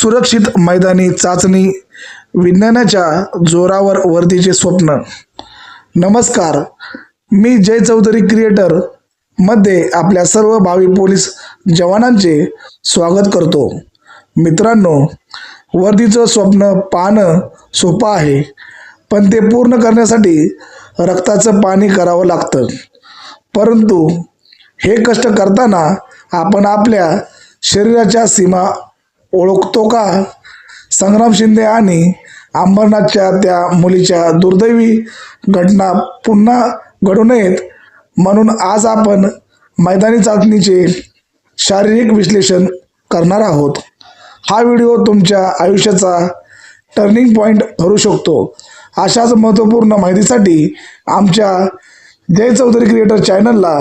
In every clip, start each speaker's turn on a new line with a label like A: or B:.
A: सुरक्षित मैदानी चाचणी विज्ञानाच्या जोरावर वर्दीचे स्वप्न. नमस्कार, मी जय चौधरी क्रिएटर मध्ये आपल्या सर्व भावी पोलीस जवानांचे स्वागत करतो. मित्रांनो, वर्दीचं स्वप्न पाहणं सोपं आहे, पण ते पूर्ण करण्यासाठी रक्ताचं पाणी करावं लागतं. परंतु हे कष्ट करताना आपण आपल्या शरीराच्या सीमा ओळखतो का? संग्राम शिंदे आणि अंबरनाथच्या त्या मुलीच्या दुर्दैवी घटना पुन्हा घडू नयेत म्हणून आज आपण मैदानी चाचणीचे शारीरिक विश्लेषण करणार आहोत. हा व्हिडिओ तुमच्या आयुष्याचा टर्निंग पॉइंट ठरू शकतो. अशाच महत्त्वपूर्ण माहितीसाठी आमच्या जय चौधरी क्रिएटर चॅनलला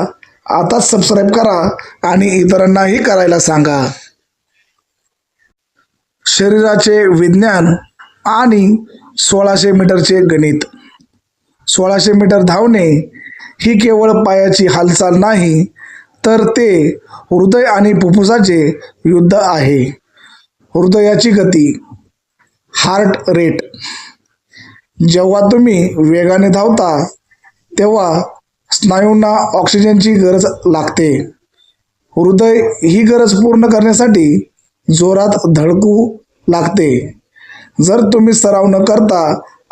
A: आताच सबस्क्राईब करा आणि इतरांनाही करायला सांगा. शरीराचे विज्ञान आणि 1600 मीटरचे गणित. 1600 मीटर धावणे ही केवळ पायाची हालचाल नाही, तर ते हृदय आणि फुफ्फुसाचे युद्ध आहे. हृदयाची गती, हार्ट रेट. जेव्हा तुम्ही वेगाने धावता तेव्हा स्नायूंना ऑक्सिजनची गरज लागते. हृदय ही गरज पूर्ण करण्यासाठी जोरात धडकू लागते. जर तुम्ही सराव न करता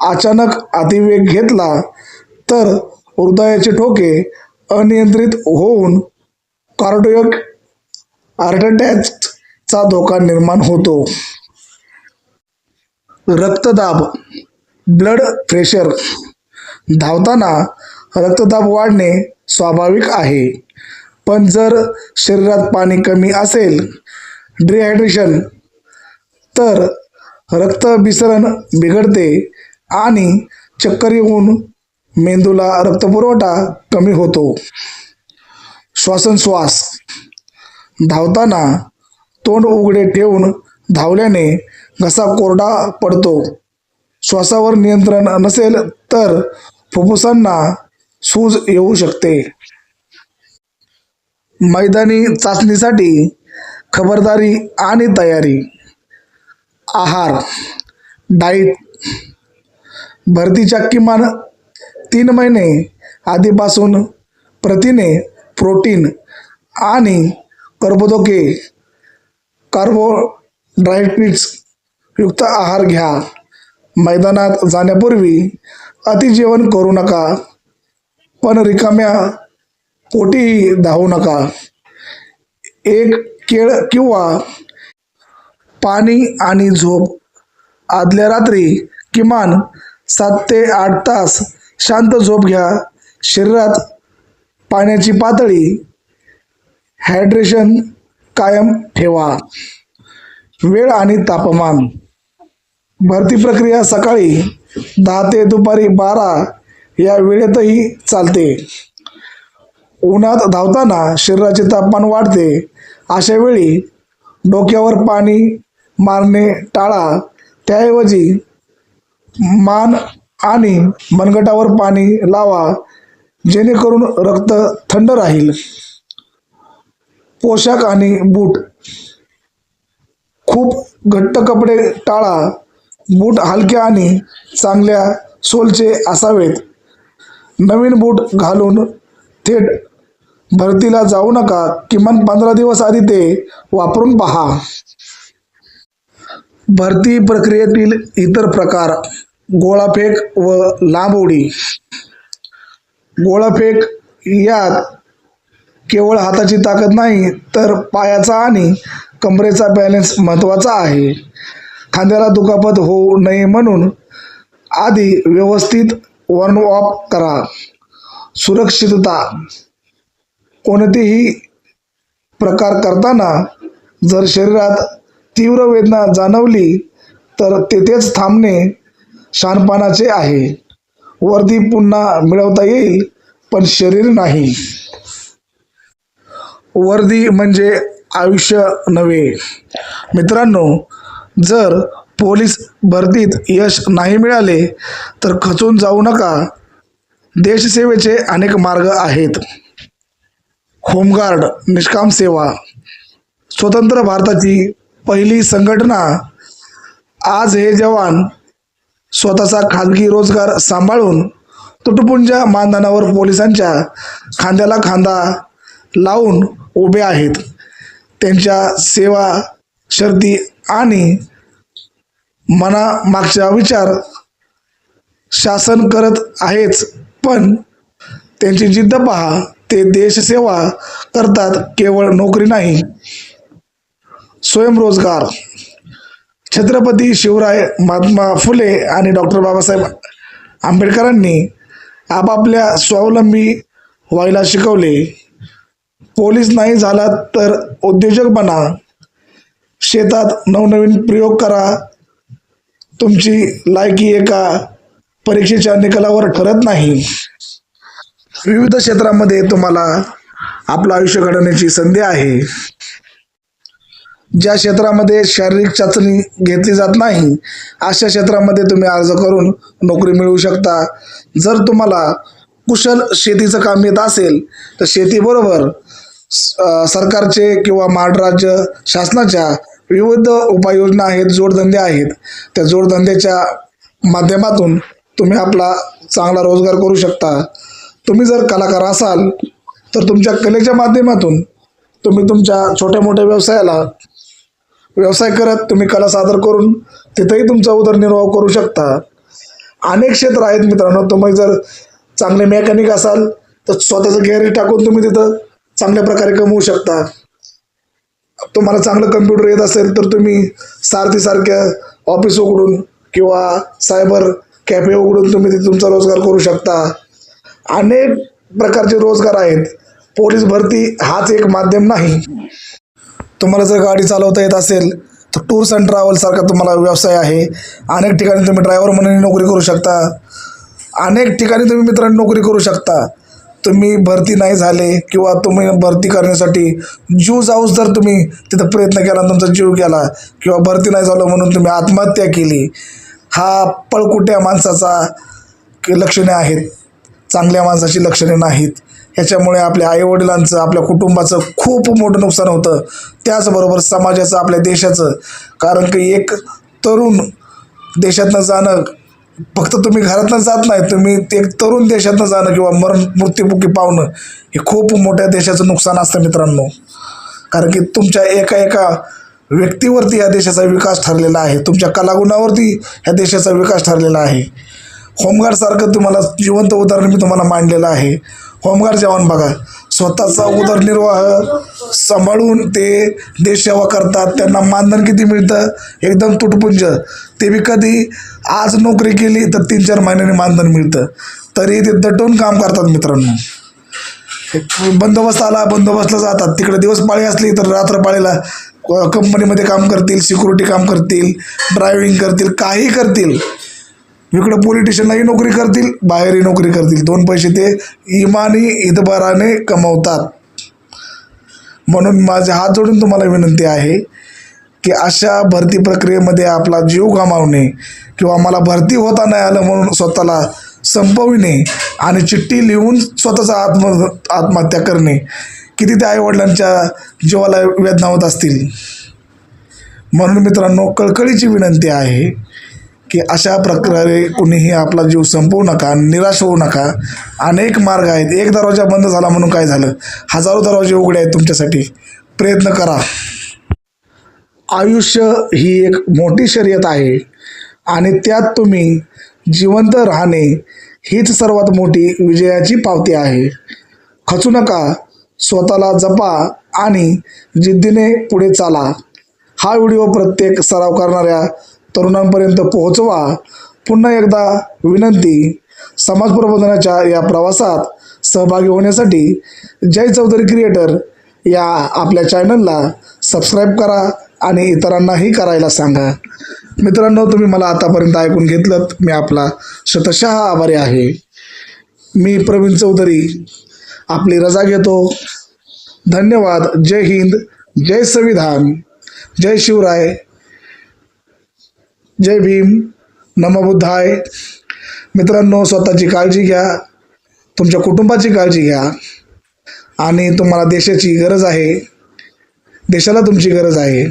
A: अचानक अतिवेग घेतला तर हृदयाचे ठोके अनियंत्रित होऊन कार्डिओक हार्ट अटॅकचा धोका निर्माण होतो. रक्तदाब, ब्लड प्रेशर. धावताना रक्तदाब वाढणे स्वाभाविक आहे, पण जर शरीरात पाणी कमी असेल, डिहायड्रेशन, तर रक्तभिसरण बिघडते आणि चक्कर येऊन मेंदूला रक्तपुरवठा कमी होतो. श्वासोच्छ्वास. धावताना तोंड उघडे ठेवून धावल्याने घसा कोरडा पडतो. श्वासावर नियंत्रण नसेल तर फुफ्फुसांना सूज येऊ शकते. मैदानी चाचणीसाठी खबरदारी आणि तयारी. आहार, डाईट. भरतीच्या किमान 3 महिने आधीपासून प्रथिने, प्रोटीन आणि कर्बोदके कार्बोहायड्रेट्स युक्त आहार घ्या. मैदानात जाण्यापूर्वी अतिजेवण करू नका, पण रिकाम्या पोटीही धावू नका. एक केळ किंवा पाणी आणि झोप. आदल्या रात्री किमान 7 ते 8 तास शांत झोप घ्या. शरीरात पाण्याची पातळी, हायड्रेशन कायम ठेवा. वेळ आणि तापमान. भरती प्रक्रिया सकाळी 10 ते दुपारी 12 या वेळेतही चालते. उन्हात धावताना शरीराचे तापमान वाढते. अशा वेळी डोक्यावर पाणी मारणे टाळा. त्याऐवजी मान आणि मनगटावर पाणी लावा, जेणेकरून रक्त थंड राहील. पोशाख आणि बूट. खूप घट्ट कपडे टाळा. बूट हलक्या आणि चांगल्या सोलचे असावेत. नवीन बूट घालून थेट भरतीला जाऊ नका. किमान 15 दिवस आधी ते वापरून पहा. भरती प्रक्रियेतील इतर प्रकार. गोळाफेक व लांब उडी. गोळाफेक यात केवळ हाताची ताकद नाही, तर पायाचा आणि कमरेचा बॅलन्स महत्त्वाचा आहे. खांद्याला दुखापत होऊ नये म्हणून आधी व्यवस्थित वॉर्मअप करा. सुरक्षितता. कोणतेही प्रकार करताना जर शरीरात तीव्र वेदना जाणवली तर तेथेच थांबणे शहाणपणाचे आहे. वर्दी पुन्हा मिळवता येईल, पण शरीर नाही. वर्दी म्हणजे आयुष्य नव्हे. मित्रांनो, जर पोलीस भरतीत यश नाही मिळाले तर खचून जाऊ नका. देशसेवेचे अनेक मार्ग आहेत. होमगार्ड, निष्काम सेवा. स्वतंत्र भारताची पहिली संघटना आज हे जवान स्वतःचा खाजगी रोजगार सांभाळून तुटपुंज मानधनावर पोलिसांच्या खांद्याला खांदा लावून उभे आहेत. त्यांच्या सेवा शर्ती आणि मनामागचा विचार शासन करत आहेच, पण त्यांची जिद्द पहा. ते देशसेवा करतात, केवळ नोकरी नाही. स्वयंरोजगार. छत्रपती शिवराय, महात्मा फुले आणि डॉक्टर बाबासाहेब आंबेडकरांनी आपापल्या स्वावलंबी व्हायला शिकवले. पोलीस नाही झाला तर उद्योजक बना, शेतात नवनवीन प्रयोग करा. तुमची लायकी एका परीक्षेच्या निकालावर ठरत नाही. विविध क्षेत्रामध्ये तुम्हाला आपलं आयुष्य घडवण्याची संधी आहे. ज्या क्षेत्रामध्ये शारीरिक चाचणी घेतली जात नाही अशा क्षेत्रामध्ये तुम्ही अर्ज करून नोकरी मिळवू शकता. जर तुम्हाला कुशल शेतीचं काम येत असेल तर शेतीबरोबर सरकारचे किंवा महाराष्ट्र राज्य शासनाच्या विविध उपाययोजना आहेत, जोडधंदे आहेत. त्या जोडधंद्याच्या माध्यमातून तुम्ही आपला चांगला रोजगार करू शकता. तुम्ही जर कलाकार असाल तर तुमच्या कलेच्या माध्यमातून तुम्ही तुमच्या छोट्या मोठ्या व्यवसाय करत तुम्ही कला सादर करून तिथेही तुमचा उदरनिर्वाह करू शकता. अनेक क्षेत्र आहेत मित्रांनो. तुम्ही जर चांगले मेकॅनिक असाल तर स्वतःचं गॅरेज टाकून तुम्ही तिथं चांगल्या प्रकारे कमवू शकता. तुम्हाला चांगलं कम्प्युटर येत असेल तर तुम्ही सारथीसारख्या ऑफिस उघडून किंवा सायबर कॅफे उघडून तुम्ही तिथे तुमचा रोजगार करू शकता. अनेक प्रकारचे रोजगार आहेत. पोलीस भरती हाच एक माध्यम नाही. तुम्हाला जर गाडी चालवता येत असेल तर टूर्स अँड ट्रॅव्हल सारखा तुम्हाला व्यवसाय आहे. अनेक ठिकाणी तुम्ही ड्रायव्हर म्हणून नोकरी करू शकता. अनेक ठिकाणी तुम्ही मित्रांनो नोकरी करू शकता. तुम्ही भरती नाही झाले किंवा तुम्ही भरती करण्यासाठी जीव जाऊस जर तुम्ही तिथं प्रयत्न केला, तुमचा जीव गेला किंवा भरती नाही झालं म्हणून तुम्ही आत्महत्या केली, हा पळकुट्या माणसाचा लक्षणे आहेत, चांगल्या माणसाची लक्षणे नाहीत. ह्याच्यामुळे आपल्या आईवडिलांचं, आपल्या कुटुंबाचं खूप मोठं नुकसान होतं. त्याचबरोबर समाजाचं, आपल्या देशाचं. कारण की एक तरुण देशातनं जाणं, फक्त तुम्ही घरातनं जात नाही, तुम्ही एक तरुण देशातनं जाणं किंवा मृत्युमुखी पावणं हे खूप मोठ्या देशाचं नुकसान असतं मित्रांनो. कारण की तुमच्या एका व्यक्तीवरती या देशाचा विकास ठरलेला आहे. तुमच्या कलागुणावरती ह्या देशाचा विकास ठरलेला आहे. होमगार्डसारखं तुम्हाला जिवंत उदाहरण मी तुम्हाला मांडलेलं आहे. होमगार्ड जवान बघा, स्वतःचा उदरनिर्वाह सांभाळून ते देशसेवा करतात. त्यांना मानधन किती मिळतं? एकदम तुटपुंज. ते बी कधी आज नोकरी केली तर 3-4 महिन्यांनी मानधन मिळतं. तरी ते दटून काम करतात मित्रांनो. बंदोबस्त आला, बंदोबस्तला जातात. तिकडे दिवस पाळी असली तर रात्र पाळीला कंपनीमध्ये काम करतील, सिक्युरिटी काम करतील, ड्रायव्हिंग करतील, काही करतील. इकडं पोलीस स्टेशनलाही नोकरी करतील, बाहेरही नोकरी करतील. 2 पैसे ते इमानी इतबाराने कमवतात. म्हणून माझे हात जोडून तुम्हाला विनंती आहे की अशा भरती प्रक्रियेमध्ये आपला जीव गमावणे किंवा मला भरती होता नाही आलं म्हणून स्वतःला संपविणे आणि चिठ्ठी लिहून स्वतःचा आत्महत्या करणे, किती त्या आईवडिलांच्या जीवाला वेदना होत असतील. म्हणून मित्रांनो, कळकळीची विनंती आहे की अशा प्रकारे कुणीही आपला जीव संपवू नका, निराश होऊ नका. अनेक मार्ग आहेत. एक दरवाजा बंद झाला म्हणून काय झालं? हजारो दरवाजे उघडे आहेत तुमच्यासाठी. प्रयत्न करा. आयुष्य ही एक मोठी शर्यत आहे आणि त्यात तुम्ही जिवंत राहणे हीच सर्वात मोठी विजयाची पावती आहे. खचू नका, स्वतःला जपा आणि जिद्दीने पुढे चाला. हा व्हिडिओ प्रत्येक सराव करणाऱ्या तरुणांपर्यंत पोहोचवा. पुन्हा एकदा विनंती, समाज प्रबोधनाच्या या प्रवासात सहभागी होण्यासाठी जय चौधरी क्रिएटर या आपल्या चॅनलला सबस्क्राईब करा आणि इतरांनाही करायला सांगा. मित्रांनो, तुम्ही मला आतापर्यंत ऐकून घेतलं, मी आपला शतशः आभारी आहे. मी प्रवीण चौधरी आपली रजा घेतो. धन्यवाद. जय हिंद, जय संविधान, जय शिवराय, जय भीम, नमो बुद्धाय. मित्रांनो, स्वतःची काळजी घ्या, तुमच्या कुटुंबाची काळजी घ्या आणि तुम्हाला देशाची गरज आहे, देशाला तुमची गरज आहे.